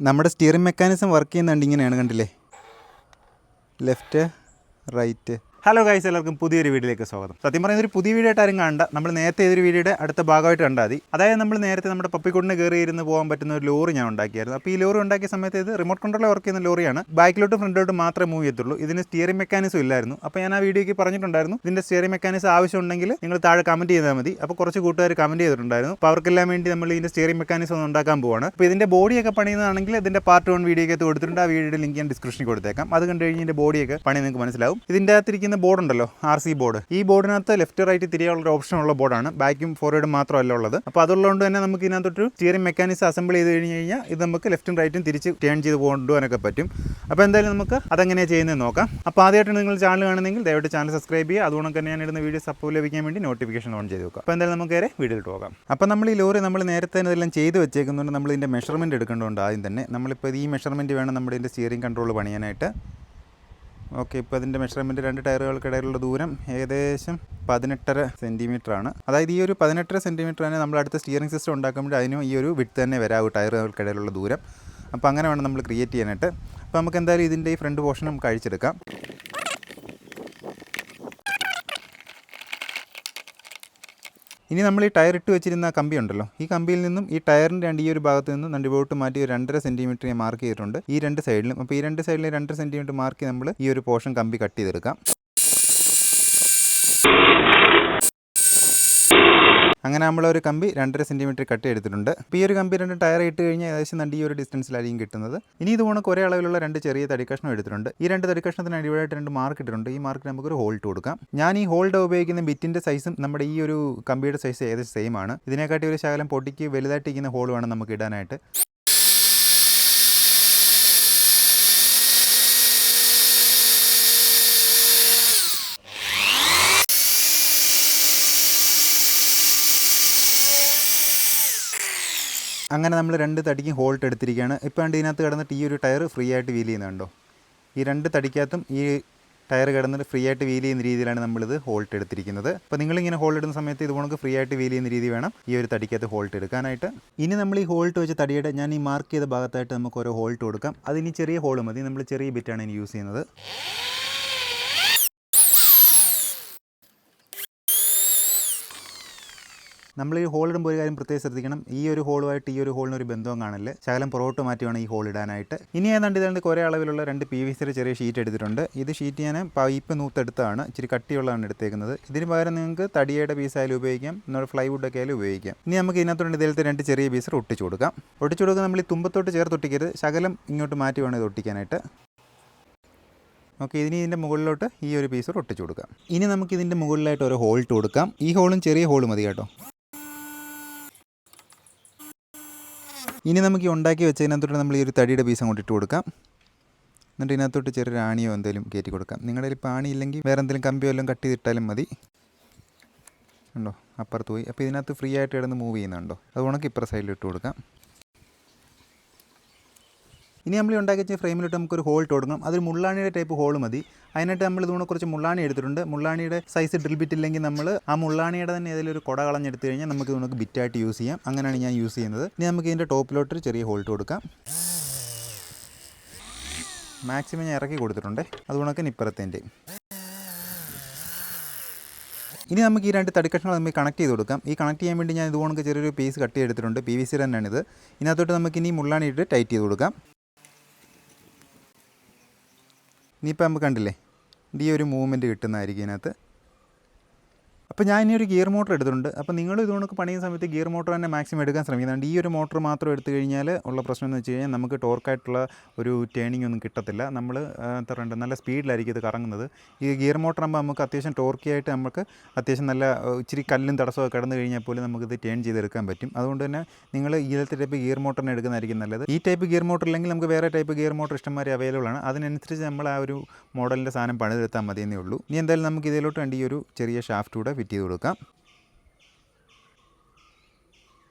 നമ്മുടെ steering mechanism work ചെയ്യുന്നുണ്ട്. ഇങ്ങനെയാണ്, കണ്ടില്ലേ? Left, right. ഹലോ ഗൈസ്, എല്ലാവർക്കും പുതിയൊരു വീഡിയോയിലേക്ക് സ്വാഗതം. സത്യം പറയുന്ന ഒരു പുതിയ വീഡിയോ ആയിട്ട് ആരും കാണണ്ട. നമ്മൾ നേരത്തെ ഏതൊരു വീഡിയോയുടെ അടുത്ത ഭാഗമായിട്ട് കണ്ടാൽ മതി. അതായത് നമ്മൾ നേരത്തെ നമ്മുടെ പപ്പിക്കുട്ടിന് കയറി ഇരുന്ന് പോകാൻ പറ്റുന്ന ഒരു ലോറി ഞാൻ ഉണ്ടാക്കിയായിരുന്നു. അപ്പോൾ ഈ ലോറി ഉണ്ടാക്കിയ സമയത്ത് ഇത് റിമോട്ട് കൺട്രോളിൽ വർക്ക് ചെയ്യുന്ന ലോറിയാണ്. ബാക്കിലോട്ടും ഫ്രണ്ടിലോട്ടും മാത്രമേ മൂവ് ചെയ്യത്തുള്ളൂ. ഇതിന് സ്റ്റിയറിംഗ് മെക്കാനിസം ഇല്ലായിരുന്നു. അപ്പോൾ ഞാൻ ആ വീഡിയോയ്ക്ക് പറഞ്ഞിട്ടുണ്ടായിരുന്നു, ഇതിൻ്റെ സ്റ്റിയറിംഗ് മെക്കാനിസം ആവശ്യമുണ്ടെങ്കിൽ നിങ്ങൾ താഴെ കമൻറ്റ് ചെയ്താൽ മതി. അപ്പോൾ കുറച്ച് കൂട്ടുകാർ കമൻറ്റ് ചെയ്തിട്ടുണ്ടായിരുന്നു. അപ്പോൾ അവർക്കെല്ലാം വേണ്ടി നമ്മൾ ഇതിൻ്റെ സ്റ്റിയറിംഗ് മെക്കാനിസം ഒന്ന് ഉണ്ടാക്കാൻ പോവാണ്. അപ്പോൾ ഇതിൻ്റെ ബോഡിയൊക്കെ പണിയുന്നതാണെങ്കിൽ ഇതിൻ്റെ പാർട്ട് 1 വീഡിയോയ്ക്ക് കൊടുത്തിട്ടുണ്ട്. ആ വീഡിയോയുടെ ലിങ്ക് ഞാൻ ഡിസ്ക്രിപ്ഷനിൽ കൊടുത്തേക്കാം. അത് കണ്ടു കഴിഞ്ഞ് ഇതിൻ്റെ ബോഡിയൊക്കെ പണി നിങ്ങൾക്ക് മനസ്സിലാവും. ഇതിൻ്റെ അകത്തിരിക്കുന്ന ബോർഡ് ഉണ്ടല്ലോ, RC ബോർഡ്. ഈ ബോർഡിനകത്ത് ലെഫ്റ്റ് റൈറ്റ് തിരിയാനുള്ള ഓപ്ഷൻ ഉള്ള ബോർഡാണ്. ബാക്കും ഫോർവേഡും മാത്രമല്ല ഉള്ളത്. അപ്പോൾ അതുള്ളതുകൊണ്ട് തന്നെ നമുക്ക് ഇതിനകത്തൊരു സ്റ്റിയറിംഗ് മെക്കാനിസം അസംബിൾ ചെയ്ത് കഴിഞ്ഞ് കഴിഞ്ഞാൽ ഇത് നമുക്ക് ലെഫ്റ്റും റൈറ്റും തിരിച്ച് ടേൺ ചെയ്ത് കൊണ്ടുപോകാനൊക്കെ പറ്റും. അപ്പോൾ എന്തായാലും നമുക്ക് അതെങ്ങനെയാണ് ചെയ്യുന്നത് നോക്കാം. അപ്പോൾ ആദ്യമായിട്ട് നിങ്ങൾ ചാനൽ കാണുന്നെങ്കിൽ ദയവായിട്ട് ചാനൽ സബ്സ്ക്രൈബ് ചെയ്യുക. അതുകൊണ്ട് തന്നെ ഞാൻ ഇടുന്ന വീഡിയോസ് അപ്പോൾ ലഭിക്കാൻ വേണ്ടി നോട്ടിഫിക്കേഷൻ ഓൺ ചെയ്ത് വെക്കുക. അപ്പോൾ എന്തായാലും നമുക്ക് നേരെ വീഡിയോയിലോട്ട് പോകാം. അപ്പോൾ നമ്മൾ ഈ ലോറി നമ്മൾ നേരത്തെ തന്നെ ഇതെല്ലാം ചെയ്ത് വെച്ചേക്കുന്നതുകൊണ്ട് നമ്മൾ ഇതിൻ്റെ മെഷർമെൻറ്റ് എടുക്കേണ്ടതുണ്ട്. ആദ്യം തന്നെ നമ്മളിപ്പോൾ ഈ മെഷർമെൻറ്റ് വേണം നമ്മുടെ ഇതിൻ്റെ സ്റ്റിയറിംഗ് കൺട്രോൾ പണിയാനായിട്ട്. ഓക്കെ, ഇപ്പോൾ അതിൻ്റെ മെഷർമെൻറ്റ് 2 ടയറുകൾക്കിടയിലുള്ള ദൂരം ഏകദേശം 18.5 സെൻറ്റിമീറ്ററാണ്. അതായത് ഈ ഒരു 18.5 സെൻറ്റിമീറ്റർ തന്നെ നമ്മൾ അടുത്ത സ്റ്റിയറിംഗ് സിസ്റ്റം ഉണ്ടാക്കുമ്പോൾ അതിനും ഈ ഒരു വിഡ്ത്ത് തന്നെ വരാവും, ടയറുകൾക്കിടയിലുള്ള ദൂരം. അപ്പോൾ അങ്ങനെ വേണം നമ്മൾ ക്രിയേറ്റ് ചെയ്യാനായിട്ട്. അപ്പോൾ നമുക്ക് എന്തായാലും ഇതിൻ്റെ ഈ ഫ്രണ്ട് പോർഷൻ നമുക്ക് അഴിച്ചെടുക്കാം. ഇനി നമ്മൾ ഈ ടയർ ഇട്ട് വെച്ചിരുന്ന കമ്പി ഉണ്ടല്ലോ, ഈ കമ്പിയിൽ നിന്നും ഈ ടയറിൻ്റെ ഈ ഒരു ഭാഗത്ത് നിന്നും നടുപോട്ട് മാറ്റി ഒരു 2.5 സെൻറ്റിമീറ്റർ ഞാൻ മാർക്ക് ചെയ്തിട്ടുണ്ട് ഈ 2 സൈഡിലും. അപ്പോൾ ഈ 2 സൈഡിലും 2 സെൻറ്റിമീറ്റർ മാർക്ക് നമ്മൾ ഈ ഒരു പോർഷൻ കമ്പി കട്ട് ചെയ്തെടുക്കാം. അങ്ങനെ നമ്മളൊരു കമ്പി 2.5 സെൻറ്റിമീറ്റർ കട്ട് ചെയ്തിട്ടുണ്ട്. അപ്പോൾ ഈ ഒരു കമ്പി 2 ടയർ ഇട്ട് കഴിഞ്ഞാൽ ഏകദേശം ഈ ഒരു ഡിസ്റ്റൻസിലായിരിക്കും കിട്ടുന്നത്. ഇനി ഇത് കണക്ക് ഒരേ അളവിലുള്ള 2 ചെറിയ തടിക്കഷ്ണം എടുത്തിട്ടുണ്ട്. ഈ 2 തടിക്കഷ്ണത്തിന് അടിപൊളിയായിട്ട് 2 മാർക്ക് ഇട്ടിട്ടുണ്ട്. ഈ മാർക്ക് നമുക്കൊരു ഹോൾട്ട് കൊടുക്കാം. ഞാൻ ഈ ഹോൾഡ് ഉപയോഗിക്കുന്ന ബിറ്റിൻ്റെ സൈസും നമ്മുടെ ഈ ഒരു കമ്പിയുടെ സൈസ് ഏകദേശം സെയിം ആണ്. ഇതിനെക്കാട്ടി ഒരു ശകലം പൊട്ടിക്ക് വലുതായിട്ടിരിക്കുന്ന ഹോൾ വേണം നമുക്ക് ഇടാനായിട്ട്. അങ്ങനെ നമ്മൾ 2 തടിക്കും ഹോൾട്ട് എടുത്തിരിക്കുകയാണ്. ഇപ്പോൾ ഇതിനകത്ത് കിടന്നിട്ട് ഈ ഒരു ടയർ ഫ്രീ ആയിട്ട് വീൽ ചെയ്യുന്നുണ്ടോ? ഈ 2 തടിക്കകത്തും ഈ ടയർ കിടന്നിട്ട് ഫ്രീ ആയിട്ട് വീൽ ചെയ്യുന്ന രീതിയിലാണ് നമ്മളിത് ഹോൾട്ട് എടുത്തിരിക്കുന്നത്. അപ്പോൾ നിങ്ങളിങ്ങനെ ഹോൾട്ട് ഇടുന്ന സമയത്ത് ഇത് കണക്ക് ഫ്രീ ആയിട്ട് വീൽ ചെയ്യുന്ന രീതി വേണം ഈ ഒരു തടിക്കകത്ത് ഹോൾട്ട് എടുക്കാനായിട്ട്. ഇനി നമ്മൾ ഈ ഹോൾട്ട് വെച്ച തടിയുടെ ഞാൻ ഈ മാർക്ക് ചെയ്ത ഭാഗത്തായിട്ട് നമുക്ക് ഓരോ ഹോൾട്ട് കൊടുക്കാം. അതിനി ചെറിയ ഹോൾ മതി. നമ്മൾ ചെറിയ ബിറ്റാണ് ഇനി യൂസ് ചെയ്യുന്നത്. നമ്മൾ ഈ ഹോൾ ഇടുമ്പോൾ ഒരു കാര്യം പ്രത്യേകം ശ്രദ്ധിക്കണം, ഈ ഒരു ഹോളുമായിട്ട് ഈ ഒരു ഹോളിന് ഒരു ബന്ധവും കാണില്ല. ശകലം പുറകോട്ട് മാറ്റി വേണം ഈ ഹോൾ ഇടാനായിട്ട്. ഇനി ഏതാണ്ട് കുറേ അളവിലുള്ള 2 PVC ചെറിയ ഷീറ്റ് എടുത്തിട്ടുണ്ട്. ഇത് ഷീറ്റ് ഞാൻ പൈപ്പ് നൂത്തെടുത്താണ്, ഇച്ചിരി കട്ടിയുള്ളതാണ് എടുത്തേക്കുന്നത്. ഇതിന് പകരം നിങ്ങൾക്ക് തടിയുടെ പീസായാലും ഉപയോഗിക്കാം, എന്നാൽ ഫ്ലൈവുഡൊക്കെ ആയാലും ഉപയോഗിക്കാം. ഇനി നമുക്ക് ഇതിനകത്തോണ്ട് ഇതിലത്തെ 2 ചെറിയ പീസ് ഒട്ടിച്ചു കൊടുക്കാം. ഒട്ടിച്ചു കൊടുക്കുക നമ്മൾ ഈ തുമ്പത്തോട്ട് ചേർത്ത് ഒട്ടിക്കരുത്, ശകലം ഇങ്ങോട്ട് മാറ്റി വേണം ഇത് ഒട്ടിക്കാനായിട്ട്. ഓക്കെ, ഇനി ഇതിൻ്റെ മുകളിലോട്ട് ഈ ഒരു പീസ് ഒട്ടിച്ചു കൊടുക്കാം. ഇനി നമുക്ക് ഇതിൻ്റെ മുകളിലായിട്ട് ഒരു ഹോൾട്ട് കൊടുക്കാം. ഈ ഹോളും ചെറിയ ഹോൾ മതി കേട്ടോ. ഇനി നമുക്ക് ഈ ഉണ്ടാക്കി വെച്ചതിനകത്തോട്ട് നമ്മൾ ഈ ഒരു തടിയുടെ പീസ് അങ്ങോട്ട് ഇട്ട് കൊടുക്കാം. എന്നിട്ട് ഇതിനകത്തോട്ട് ചെറിയൊരു ആണിയോ എന്തെങ്കിലും കയറ്റി കൊടുക്കാം. നിങ്ങളുടെ കയ്യിൽ പാണി ഇല്ലെങ്കിൽ വേറെ എന്തെങ്കിലും കമ്പിയോ എല്ലാം കട്ട് ചെയ്തിട്ടാലും മതി. ഉണ്ടോ, അപ്പുറത്ത് പോയി. അപ്പോൾ ഇതിനകത്ത് ഫ്രീ ആയിട്ട് കിടന്ന് മൂവ് ചെയ്യുന്നുണ്ടോ, അത് ഉണക്ക് ഇപ്പുറ സൈഡിൽ ഇട്ട് കൊടുക്കാം. ഇനി നമ്മൾ ഉണ്ടാക്കി വെച്ച ഫ്രെയിമിലിട്ട് നമുക്കൊരു ഹോൾട്ട് കൊടുക്കണം. അതൊരു മുള്ളാണിയുടെ ടൈപ്പ് ഹോൾ മതി. അതിനായിട്ട് നമ്മൾ ഇതുകൊണ്ട് കുറച്ച് മുള്ളാണി എടുത്തിട്ടുണ്ട്. മുള്ളാണിയുടെ സൈസ് ഡ്രിൽ ബിറ്റ് ഇല്ലെങ്കിൽ നമ്മൾ ആ മുള്ളാണിയുടെ തന്നെ ഏതെങ്കിലും ഒരു കുട കളഞ്ഞെടുത്ത് കഴിഞ്ഞാൽ നമുക്ക് നമുക്ക് ബിറ്റായിട്ട് യൂസ് ചെയ്യാം. അങ്ങനെയാണ് ഞാൻ യൂസ് ചെയ്യുന്നത്. ഇനി നമുക്ക് ഇതിൻ്റെ ടോപ്പിലോട്ടൊരു ചെറിയ ഹോൾട്ട് കൊടുക്കാം. മാക്സിമം ഞാൻ ഇറക്കി കൊടുത്തിട്ടുണ്ട്, അതുകൊണ്ടൊക്കെ ഇപ്പുറത്തേൻ്റെ. ഇനി നമുക്ക് ഈ 2 തടിക്കഷ്ണങ്ങൾ നമുക്ക് കണക്ട് ചെയ്ത് കൊടുക്കാം. ഈ കണക്ട് ചെയ്യാൻ വേണ്ടി ഞാൻ ഇതുകൊണ്ട് ചെറിയൊരു പീസ് കട്ട് ചെയ്തെടുത്തിട്ടുണ്ട്. PVC തന്നെയാണിത്. ഇതിനകത്തോട്ട് നമുക്ക് ഇനി മുള്ളാണി ഇട്ട് ടൈറ്റ് ചെയ്ത് കൊടുക്കാം. ഇനിയിപ്പോൾ നമുക്ക് കണ്ടില്ലേ, ഈ ഒരു മൂവ്മെൻറ്റ് കിട്ടുന്നതായിരിക്കും ഇതിനകത്ത്. അപ്പോൾ ഞാൻ ഇനി ഒരു ഗിയർ മോട്ടർ എടുത്തിട്ടുണ്ട്. അപ്പോൾ നിങ്ങൾ ഇതുകൊണ്ട് പണിയുന്ന സമയത്ത് ഗിയർ മോട്ടർ തന്നെ മാക്സിമം എടുക്കാൻ ശ്രമിക്കുന്നുണ്ട്. ഈ ഒരു മോട്ടർ മാത്രം എടുത്തു കഴിഞ്ഞാൽ ഉള്ള പ്രശ്നം എന്ന് വെച്ച് കഴിഞ്ഞാൽ നമുക്ക് ടോർക്കായിട്ടുള്ള ഒരു ടേണിംഗ് ഒന്നും കിട്ടത്തില്ല. നമ്മൾ എന്താ പറയുക, നല്ല സ്പീഡിലായിരിക്കും ഇത് കറങ്ങുന്നത്. ഈ ഗിയർ മോട്ടർ ആകുമ്പോൾ നമുക്ക് അത്യാവശ്യം ടോർക്കിയായിട്ട് നമുക്ക് അത്യാവശ്യം നല്ല ഇച്ചിരി കല്ലും തടസ്സമൊക്കെ കിടന്നു കഴിഞ്ഞാൽ പോലും നമുക്കിത് ടേൺ ചെയ്തെടുക്കാൻ പറ്റും. അതുകൊണ്ട് തന്നെ നിങ്ങൾ ഇതിലത്തെ ടൈപ്പ് ഗിയർ മോട്ടറിനെ എടുക്കുന്നതായിരിക്കും നല്ലത്. ഈ ടൈപ്പ് ഗിയർ മോട്ടർ ഇല്ലെങ്കിൽ നമുക്ക് വേറെ ടൈപ്പ് ഗിയർ മോട്ടർ ഇഷ്ടംമാതിരി അവൈലബിൾ ആണ്. അതിനനുസരിച്ച് നമ്മൾ ആ ഒരു മോഡലിൻ്റെ സാധനം പണിതെടുത്താൽ മതിയെന്നേ ഉള്ളൂ. ഇനി എന്തായാലും നമുക്ക് ഇതിലോട്ട് വേണ്ടി ഈ ഒരു ചെറിയ ഷാഫ്റ്റ് കൂടെ ഫിറ്റ് ചെയ്ത് കൊടുക്കാം.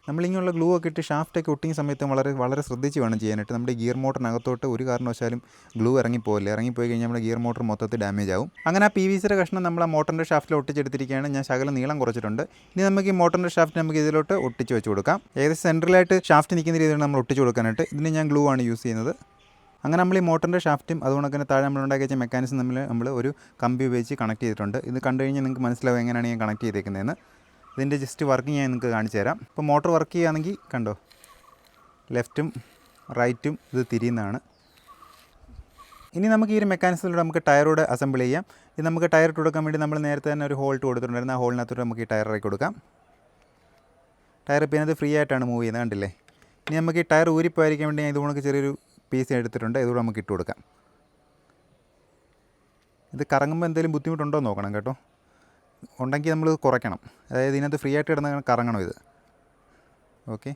നമ്മളിങ്ങനെയുള്ള ഗ്ലൂ ഒക്കെ ഇട്ട് ഷാഫ്റ്റൊക്കെ ഒട്ടിയ സമയത്ത് വളരെ ശ്രദ്ധിച്ച് വേണം ചെയ്യാനായിട്ട്. നമ്മുടെ ഗിയർ മോട്ടറിനകത്തോട്ട് ഒരു കാരണവശാലും ഗ്ലൂ ഇറങ്ങിപ്പോയില്ല. ഇറങ്ങിപ്പോയി കഴിഞ്ഞാൽ നമ്മുടെ ഗിയർ മോട്ടർ മൊത്തത്തിൽ ഡാമേജ് ആവും. അങ്ങനെ ആ PVCയുടെ കഷ്ണം നമ്മൾ ആ മോട്ടറിൻ്റെ ഷാഫ്റ്റിൽ ഒട്ടിച്ചെടുത്തിരിക്കുകയാണ്. ഞാൻ ശകലം നീളം കുറച്ചിട്ടുണ്ട്. ഇനി നമുക്ക് ഈ മോട്ടറിൻ്റെ ഷാഫ്റ്റ് നമുക്ക് ഇതിലോട്ട് ഒട്ടിച്ച് വെച്ച് കൊടുക്കാം. ഏകദേശം സെൻട്രലായിട്ട് ഷാഫ്റ്റ് നിൽക്കുന്ന രീതിയിൽ നമ്മൾ ഒട്ടിച്ച് കൊടുക്കാനായിട്ട്. ഇതിന് ഞാൻ ഗ്ലൂ ആണ് യൂസ് ചെയ്യുന്നത്. അങ്ങനെ നമ്മൾ ഈ മോട്ടറിൻ്റെ ഷാഫ്റ്റും അതുകൊണ്ട് തന്നെ താഴെ നമ്മൾ ഉണ്ടാക്കി വെച്ച മെക്കാനിസം നമ്മൾ ഒരു കമ്പി ഉപയോഗിച്ച് കണക്ട് ചെയ്തിട്ടുണ്ട്. ഇത് കണ്ടു കഴിഞ്ഞാൽ നിങ്ങൾക്ക് മനസ്സിലാവും എങ്ങനെയാണ് ഞാൻ കണക്ട് ചെയ്തേക്കുന്നതെന്ന്. ഇതിൻ്റെ ജസ്റ്റ് വർക്കിംഗ് ഞാൻ നിങ്ങൾക്ക് കാണിച്ചു തരാം. ഇപ്പോൾ മോട്ടർ വർക്ക് ചെയ്യുകയാണെങ്കിൽ കണ്ടോ, ലെഫ്റ്റും റൈറ്റും ഇത് തിരിയുന്നതാണ്. ഇനി നമുക്ക് ഈ ഒരു മെക്കാനിസത്തിലൂടെ നമുക്ക് ടയറോട് അസംബിൾ ചെയ്യാം. ഇത് നമുക്ക് ടയർ ഇട്ട് കൊടുക്കാൻ വേണ്ടി നമ്മൾ നേരത്തെ തന്നെ ഒരു ഹോൾട്ട് കൊടുത്തിട്ടുണ്ടായിരുന്നു. ആ ഹോളിനകത്തോട്ട് നമുക്ക് ഈ ടയർ ഇറക്കി കൊടുക്കാം. ടയർ ഇപ്പോൾ ഇതിനകത്ത് ഫ്രീ ആയിട്ടാണ് മൂവ് ചെയ്യുന്നത്, കണ്ടില്ലേ. ഇനി നമുക്ക് ഈ ടയർ ഊരിപ്പോയിരിക്കാൻ വേണ്ടി ഞാൻ ഇതുകൊണ്ട് ചെറിയൊരു പീസ് എടുത്തിട്ടുണ്ട്. ഇതുകൂടെ നമുക്ക് ഇട്ട് കൊടുക്കാം. ഇത് കറങ്ങുമ്പോൾ എന്തെങ്കിലും ബുദ്ധിമുട്ടുണ്ടോ എന്ന് നോക്കണം കേട്ടോ. ഉണ്ടെങ്കിൽ നമ്മൾ കുറയ്ക്കണം. അതായത് ഇതിനകത്ത് ഫ്രീ ആയിട്ട് ഇടുന്ന കറങ്ങണം ഇത്. ഓക്കെ,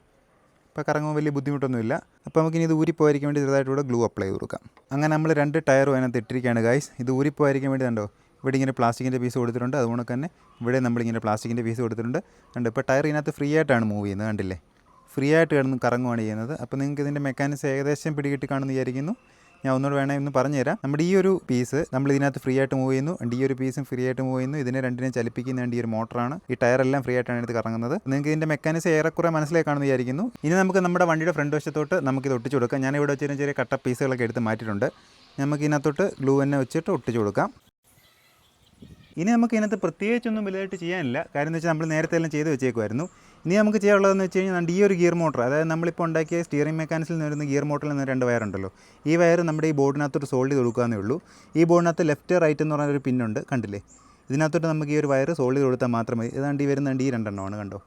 ഇപ്പോൾ കറങ്ങുമ്പോൾ വലിയ ബുദ്ധിമുട്ടൊന്നുമില്ല. അപ്പോൾ നമുക്കിനി ഇത് ഊരിപ്പോയിരിക്കാൻ വേണ്ടി ചെറുതായിട്ടൂടെ ഗ്ലൂ അപ്ലൈ ചെയ്ത് കൊടുക്കാം. അങ്ങനെ നമ്മൾ 2 ടയറും അതിനകത്ത് ഇട്ടിരിക്കുകയാണ് ഗൈസ്. ഇത് ഊരിപ്പോയിരിക്കാൻ വേണ്ടി കണ്ടോ, ഇവിടെ ഇങ്ങനെ പ്ലാസ്റ്റിക്കിൻ്റെ പീസ് കൊടുത്തിട്ടുണ്ട്. അതുകൊണ്ട് തന്നെ ഇവിടെ നമ്മളിങ്ങനെ പ്ലാസ്റ്റിക്കിൻ്റെ പീസ് കൊടുത്തിട്ടുണ്ട്. കണ്ടോ, ഇപ്പോൾ ടയർ ഇതിനകത്ത് ഫ്രീ ആയിട്ടാണ് മൂവ് ചെയ്യുന്നത്, കണ്ടില്ലേ. ഫ്രീ ആയിട്ട് കിടന്ന് കറങ്ങുകയാണ് ചെയ്യുന്നത്. അപ്പോൾ നിങ്ങൾക്ക് ഇതിൻ്റെ മെക്കാനിക്സ് ഏകദേശം പിടികിട്ടി കാണുമെന്ന് വിചാരിക്കുന്നു. ഞാൻ ഒന്നുകൂടെ വേണമെന്ന് പറഞ്ഞുതരാം. നമ്മുടെ ഈ ഒരു പീസ് നമ്മൾ ഇതിനകത്ത് ഫ്രീ ആയിട്ട് മൂവ് ചെയ്യുന്നു. ഈ ഒരു പീസും ഫ്രീ ആയിട്ട് മൂവ് ചെയ്യുന്നു. ഇതിനെ രണ്ടിനെ ചലിപ്പിക്കുന്ന ഈ ഒരു മോട്ടറാണ്. ഈ ടയറെല്ലാം ഫ്രീ ആയിട്ടാണ് എടുത്ത് കറങ്ങുന്നത്. നിങ്ങൾക്ക് ഇതിൻ്റെ മെക്കാനിക്സ് ഏറെക്കുറെ മനസ്സിലായി കാണുമെന്ന് വിചാരിക്കുന്നു. ഇനി നമുക്ക് നമ്മുടെ വണ്ടിയുടെ ഫ്രണ്ട് വശത്തോട്ട് നമുക്കിത് ഒട്ടിച്ച് കൊടുക്കാം. ഞാനിവിടെ വെച്ച് ചെറിയ കട്ട പീസുകളൊക്കെ എടുത്ത് മാറ്റിയിട്ടുണ്ട്. നമുക്ക് ഇതിനകത്തോട്ട് ഗ്ലൂ തന്നെ വെച്ചിട്ട് ഒട്ടിച്ച് കൊടുക്കാം. ഇനി നമുക്ക് ഇതിനകത്ത് പ്രത്യേകിച്ചൊന്നും വലുതായിട്ട് ചെയ്യാനില്ല. കാര്യം എന്ന് വെച്ചാൽ നമ്മൾ നേരത്തെ എല്ലാം ചെയ്ത് വെച്ചേക്കുമായിരുന്നു. ഇനി നമുക്ക് ചെയ്യാനുള്ളതെന്ന് വെച്ച് കഴിഞ്ഞാൽ ഈ ഒരു ഗിയർ മോട്ടർ, അതായത് നമ്മളിപ്പോൾ ഉണ്ടാക്കിയ സ്റ്റിയറിംഗ് മെക്കാനിക്സിൽ നിന്ന് വരുന്ന ഗിയർ മോട്ടറിൽ നിന്ന് 2 വയറുണ്ടല്ലോ. ഈ വയർ നമ്മുടെ ഈ ബോർഡിനകത്തോട്ട് സോൾഡ് ചെയ്ത് കൊടുക്കാന്നേ ഉള്ളൂ. ഈ ബോർഡിനകത്ത് ലെഫ്റ്റ് റൈറ്റ് എന്ന് പറഞ്ഞൊരു പിന്നുണ്ട്, കണ്ടില്ലേ. ഇതിനകത്തോട്ട് നമുക്ക് ഈ ഒരു വയർ സോൾഡ് ചെയ്ത് കൊടുത്താൽ മാത്രമേ. ഇതാണ്ട് ഈ വരുന്നുണ്ട് ഈ 2 എണ്ണമാണ്, കണ്ടോ,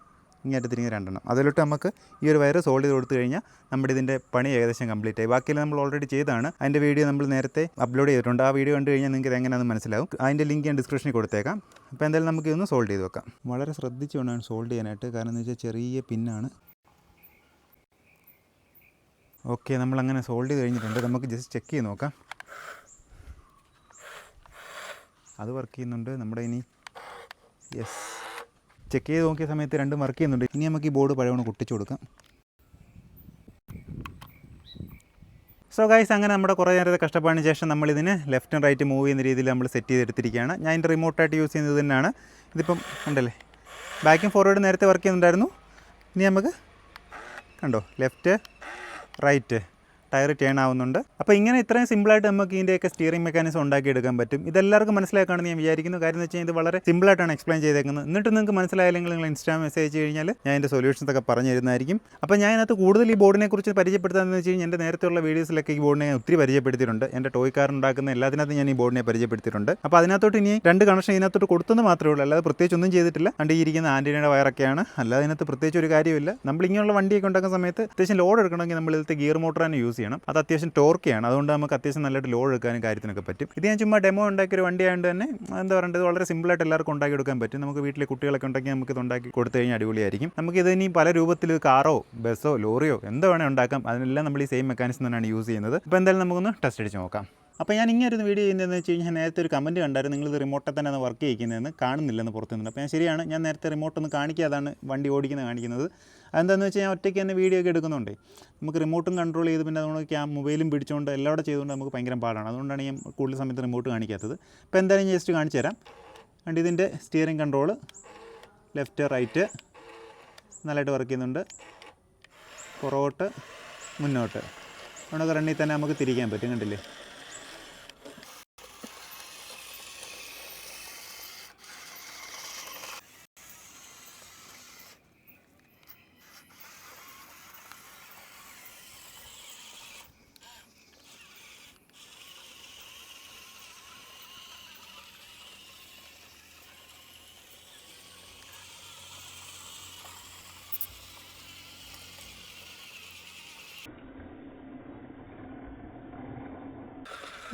ഇങ്ങോട്ട് തിരിഞ്ഞ് 2 എണ്ണം. അതിലോട്ട് നമുക്ക് ഈ ഒരു വയർ സോൾഡ് ചെയ്ത് കൊടുത്തു കഴിഞ്ഞാൽ നമ്മുടെ ഇതിൻ്റെ പണി ഏകദേശം കംപ്ലീറ്റ് ആയി. ബാക്കിയെല്ലാം നമ്മൾ ഓൾറെഡി ചെയ്താണ്. അതിൻ്റെ വീഡിയോ നമ്മൾ നേരത്തെ അപ്ലോഡ് ചെയ്തിട്ടുണ്ട്. ആ വീഡിയോ കണ്ടു കഴിഞ്ഞാൽ നിങ്ങൾക്ക് എങ്ങനെയാണെന്ന് മനസ്സിലാവും. അതിൻ്റെ ലിങ്ക് ഞാൻ ഡിസ്ക്രിപ്ഷനിൽ കൊടുത്തേക്കാം. അപ്പോൾ എന്തായാലും നമുക്ക് ഇതൊന്ന് സോൾഡ് ചെയ്ത് വെക്കാം. വളരെ ശ്രദ്ധിച്ച് വേണം സോൾഡ് ചെയ്യാനായിട്ട്. കാരണം എന്ന് വെച്ചാൽ ചെറിയ പിന്നാണ്. ഓക്കെ, നമ്മളങ്ങനെ സോൾഡ് ചെയ്ത് കഴിഞ്ഞിട്ടുണ്ട്. നമുക്ക് ജസ്റ്റ് ചെക്ക് ചെയ്ത് നോക്കാം. അത് വർക്ക് ചെയ്യുന്നുണ്ട്. നമ്മുടെ ഇനി യെസ്, ചെക്ക് ചെയ്ത് നോക്കിയ സമയത്ത് 2 വർക്ക് ചെയ്യുന്നുണ്ട്. ഇനി നമുക്ക് ഈ ബോർഡ് പഴയവണ്ണം ഒട്ടിച്ച് കൊടുക്കാം. സോ ഗൈസ്, അങ്ങനെ നമ്മുടെ കുറേ നേരത്തെ കഷ്ടപ്പാടിന് ശേഷം നമ്മളിതിന് ലെഫ്റ്റും റൈറ്റും മൂവ് ചെയ്യുന്ന രീതിയിൽ നമ്മൾ സെറ്റ് ചെയ്തെടുത്തിരിക്കുകയാണ്. ഞാൻ ഇതിൻ്റെ റിമോട്ടായിട്ട് യൂസ് ചെയ്യുന്നത് തന്നെയാണ്. ഇതിപ്പം കണ്ടല്ലേ, ബാക്കും ഫോർവേഡ് നേരത്തെ വർക്ക് ചെയ്യുന്നുണ്ടായിരുന്നു. ഇനി നമുക്ക് കണ്ടോ, ലെഫ്റ്റ് റൈറ്റ് ടയർ ടേൺ ആവുന്നുണ്ട്. അപ്പോൾ ഇങ്ങനെ ഇത്രയും സിമ്പിളായിട്ട് നമുക്ക് ഇതിൻ്റെയൊക്കെ സ്റ്റിയറിംഗ് മെക്കാനിസം ഉണ്ടാക്കിയെടുക്കാൻ പറ്റും. ഇതെല്ലാവർക്കും മനസ്സിലാക്കാണെന്ന് ഞാൻ വിചാരിക്കുന്നു. കാര്യം എന്ന് വെച്ചാൽ ഇത് വളരെ സിമ്പിളായിട്ടാണ് എക്സ്പ്ലെയിൻ ചെയ്തേക്കുന്നത്. എന്നിട്ട് നിങ്ങൾക്ക് മനസ്സിലായില്ലെങ്കിൽ നിങ്ങൾ ഇൻസ്റ്റാഗ്രാം മെസ്സേജ് അയച്ച് കഴിഞ്ഞാൽ ഞാൻ ഇതിൻ്റെ സൊല്യൂഷൻസ് ഒക്കെ പറഞ്ഞു തരുന്നതായിരിക്കും. അപ്പോൾ ഞാൻ ഇതിനകത്ത് കൂടുതൽ ഈ ബോർഡിനെ കുറിച്ച് പരിചയപ്പെടുത്താമെന്ന് വെച്ച് കഴിഞ്ഞാൽ എൻ്റെ നേരത്തെയുള്ള വീഡിയോസിലൊക്കെ ഈ ബോർഡിനെ ഒത്തിരി പരിചയപ്പെടുത്തിയിട്ടുണ്ട്. എൻ്റെ ടോയ് കാർ ഉണ്ടാക്കുന്ന എല്ലാത്തിനകത്തും ഞാൻ ഈ ബോർഡിനെ പരിചയപ്പെടുത്തിയിട്ടുണ്ട്. അപ്പോൾ അതിനകത്തോട്ട് ഇനി 2 കണക്ഷൻ ഇതിനകത്തോട്ട് കൊടുത്തെന്ന് മാത്രമേ ഉള്ളൂ. അല്ലാതെ പ്രത്യേകിച്ച് ഒന്നും ചെയ്തിട്ടില്ല. കണ്ട് ഈ ഇരിക്കുന്ന ആൻറ്റിനയുടെ വയറൊക്കെയാണ്. അല്ലാതെ ഇതിനകത്ത് പ്രത്യേകിച്ച് ഒരു കാര്യമില്ല. നമ്മൾ ഇങ്ങനെയുള്ള വണ്ടിയൊക്കെ ഉണ്ടാക്കുന്ന സമയത്ത് അത്യാവശ്യം ലോഡ് എടുക്കണമെങ്കിൽ നമ്മൾ ഇതിലത്തെ ഗിയർ മോട്ടർ തന്നെ യൂസ് ചെയ്യണം. അത് അത്യാവശ്യം ടോർക്കിയാണ്. അതുകൊണ്ട് നമുക്ക് അത്യാവശ്യം നല്ലതായിട്ട് ലോഡ് എടുക്കാനും കാര്യത്തിനൊക്കെ പറ്റും. ഇത് ഞാൻ ചുമ്മാ ഡെമോ ഉണ്ടാക്കിയൊരു വണ്ടി ആയതുകൊണ്ട് തന്നെ എന്താ പറയുക, ഇത് വളരെ സിമ്പിളായിട്ട് എല്ലാവർക്കും ഉണ്ടാക്കി എടുക്കാൻ പറ്റും. നമുക്ക് വീട്ടിലെ കുട്ടികളൊക്കെ ഉണ്ടെങ്കിൽ നമുക്ക് ഇത് ഉണ്ടാക്കി കൊടുത്തു കഴിഞ്ഞാൽ അടിപൊളിയായിരിക്കും. നമുക്ക് ഇത് ഇനി പല രൂപത്തിൽ കാറോ ബസ്സോ ലോറിയോ എന്തോ വേണേൽ ഉണ്ടാക്കാം. അതിനെല്ലാം നമ്മൾ ഈ സെയിം മെക്കാനിസം തന്നെയാണ് യൂസ് ചെയ്യുന്നത്. അപ്പോൾ എന്തായാലും നമുക്കൊന്ന് ടെസ്റ്റ് അടിച്ച് നോക്കാം. അപ്പോൾ ഞാൻ ഇങ്ങനെ ഒരു വീഡിയോ ചെയ്യുന്നതെന്ന് വെച്ച് കഴിഞ്ഞാൽ നേരത്തെ ഒരു കമൻറ്റ് കണ്ടായിരുന്നു, നിങ്ങളിത് റിമോട്ടിൽ തന്നെ ഒന്ന് വർക്ക് ചെയ്യിക്കുന്നതെന്ന്, കാണുന്നില്ലെന്ന് പുറത്തു നിന്നുണ്ട്. അപ്പോൾ ഞാൻ ശരിയാണ്, ഞാൻ നേരത്തെ റിമോട്ടൊന്ന് കാണിക്കാതാണ് വണ്ടി ഓടിക്കുന്നത് കാണിക്കുന്നത്. അതെന്താണെന്ന് വെച്ചാൽ ഞാൻ ഒറ്റയ്ക്ക് തന്നെ വീഡിയോ ഒക്കെ എടുക്കുന്നുണ്ട്. നമുക്ക് റിമോട്ടും കൺട്രോൾ ചെയ്ത് പിന്നെ നമ്മൾ മൊബൈലും പിടിച്ചുകൊണ്ട് എല്ലാവിടെ ചെയ്തുകൊണ്ട് നമുക്ക് ഭയങ്കര പാടാണ്. അതുകൊണ്ടാണ് ഞാൻ കൂടുതൽ സമയത്ത് റിമോട്ട് കാണിക്കാത്തത്. അപ്പോൾ എന്തായാലും ജസ്റ്റ് കാണിച്ചു തരാം. അതുകൊണ്ട് ഇതിൻ്റെ സ്റ്റിയറിംഗ് കൺട്രോൾ ലെഫ്റ്റ് റൈറ്റ് നല്ലതായിട്ട് വർക്ക് ചെയ്യുന്നുണ്ട്. പുറകോട്ട് മുന്നോട്ട് അതുകൊണ്ടൊക്കെ റണ്ണിൽ തന്നെ നമുക്ക് തിരിക്കാൻ പറ്റും, കണ്ടില്ലേ.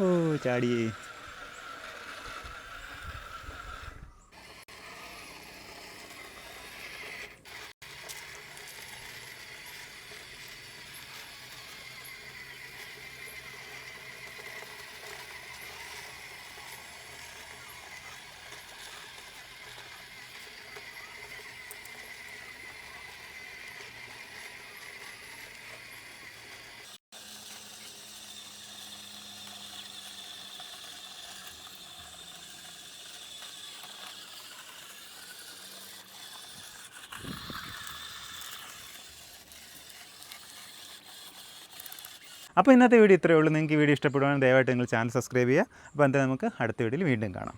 ഓ ചാടിയേ. അപ്പോൾ ഇന്നത്തെ വീഡിയോ ഇത്രയേ ഉള്ളൂ. നിങ്ങൾക്ക് ഈ വീഡിയോ ഇഷ്ടപ്പെടുവാണെങ്കിൽ ദയവായിട്ട് നിങ്ങൾ ചാനൽ സബ്സ്ക്രൈബ് ചെയ്യുക. അപ്പോൾ എന്തായാലും നമുക്ക് അടുത്ത വീഡിയോയിൽ വീണ്ടും കാണാം.